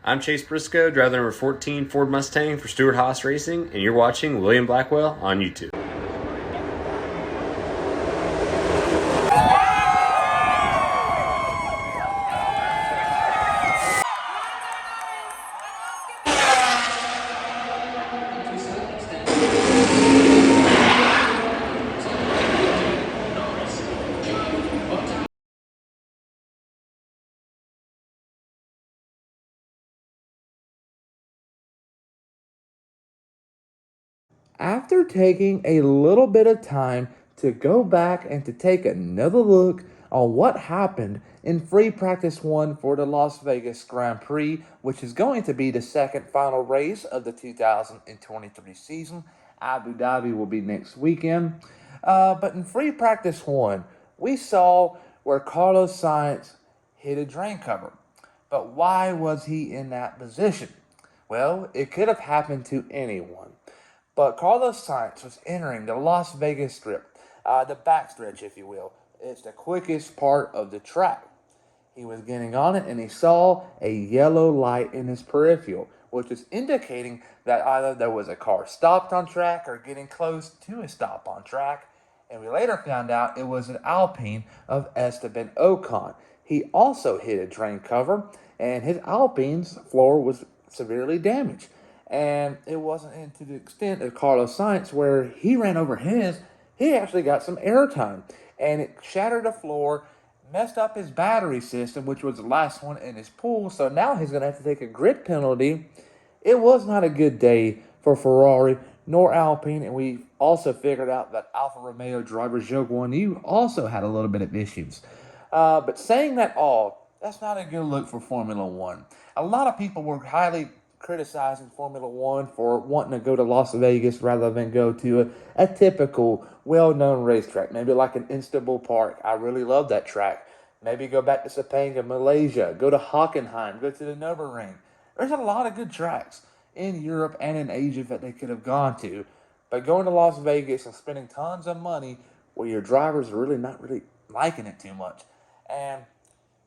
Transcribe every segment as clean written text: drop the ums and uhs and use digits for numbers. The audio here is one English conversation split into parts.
I'm Chase Briscoe, driver number 14 Ford Mustang for Stewart Haas Racing, and you're watching William Blackwell on YouTube. After taking a little bit of time to go back and to take another look on what happened in free practice one for the Las Vegas Grand Prix, which is going to be the second final race of the 2023 season. Abu Dhabi will be next weekend. But in free practice one, we saw where Carlos Sainz hit a drain cover. But why was he in that position? Well, it could have happened to anyone. But Carlos Sainz was entering the Las Vegas Strip, the backstretch, if you will. It's the quickest part of the track. He was getting on it and he saw a yellow light in his peripheral, which is indicating that either there was a car stopped on track or getting close to a stop on track. And we later found out it was an Alpine of Esteban Ocon. He also hit a drain cover, and his Alpine's floor was severely damaged. And it wasn't to the extent of Carlos Sainz where he ran over his. He actually got some airtime, and it shattered the floor, messed up his battery system, which was the last one in his pool. So now he's going to have to take a grid penalty. It was not a good day for Ferrari nor Alpine, and we also figured out that Alfa Romeo driver Zhou Guanyu also had a little bit of issues. But saying that all, that's not a good look for Formula One. A lot of people were highly criticizing Formula One for wanting to go to Las Vegas rather than go to a typical, well-known racetrack, maybe like an Istanbul Park. I really love that track. Maybe go back to Sepang, Malaysia, go to Hockenheim, go to the Nürburgring. There's a lot of good tracks in Europe and in Asia that they could have gone to. But going to Las Vegas and spending tons of money where your drivers are really not really liking it too much. And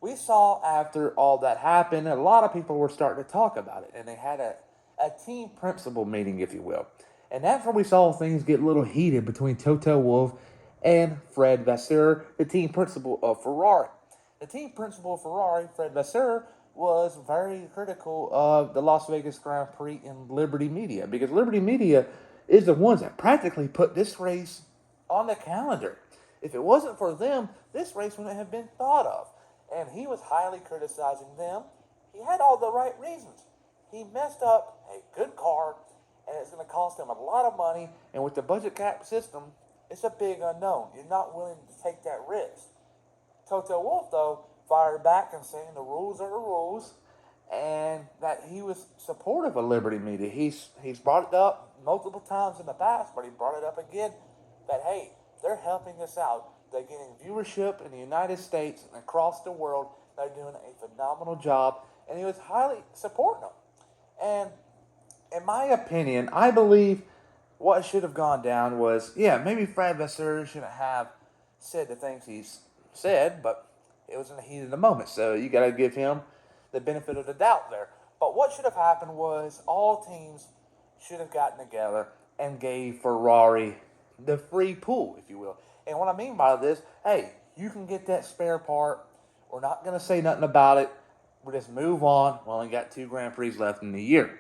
we saw after all that happened, a lot of people were starting to talk about it, and they had a team principal meeting, if you will. And that's where we saw things get a little heated between Toto Wolff and Fred Vasseur, the team principal of Ferrari. The team principal of Ferrari, Fred Vasseur, was very critical of the Las Vegas Grand Prix and Liberty Media, because Liberty Media is the ones that practically put this race on the calendar. If it wasn't for them, this race wouldn't have been thought of. And he was highly criticizing them. He had all the right reasons. He messed up a good car, and it's going to cost him a lot of money. And with the budget cap system, it's a big unknown. You're not willing to take that risk. Toto Wolff, though, fired back and saying the rules are the rules, and that he was supportive of Liberty Media. He's brought it up multiple times in the past, but he brought it up again that, hey, they're helping us out. They're getting viewership in the United States and across the world. They're doing a phenomenal job, and he was highly supporting them. And in my opinion, I believe what should have gone down was, maybe Fred Vasseur shouldn't have said the things he's said, but it was in the heat of the moment, so you got to give him the benefit of the doubt there. But what should have happened was all teams should have gotten together and gave Ferrari the free pool, if you will. And what I mean by this, hey, you can get that spare part. We're not going to say nothing about it. We'll just move on. We only got 2 Grand Prix left in the year.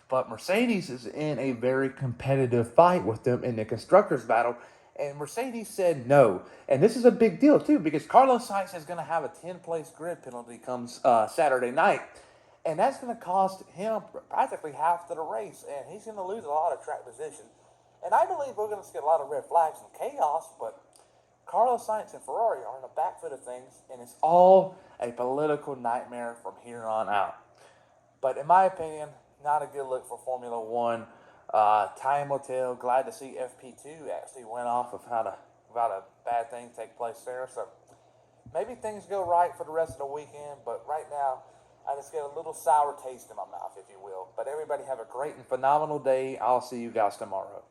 But Mercedes is in a very competitive fight with them in the Constructors' battle. And Mercedes said no. And this is a big deal, too, because Carlos Sainz is going to have a 10-place grid penalty comes Saturday night. And that's going to cost him practically half of the race. And he's going to lose a lot of track position. And I believe we're going to see a lot of red flags and chaos, but Carlos Sainz and Ferrari are in the back foot of things, and it's all a political nightmare from here on out. But in my opinion, not a good look for Formula One. Time will tell. Glad to see FP2 actually went off without a bad thing take place there. So maybe things go right for the rest of the weekend, but right now, I just get a little sour taste in my mouth, if you will. But everybody have a great and phenomenal day. I'll see you guys tomorrow.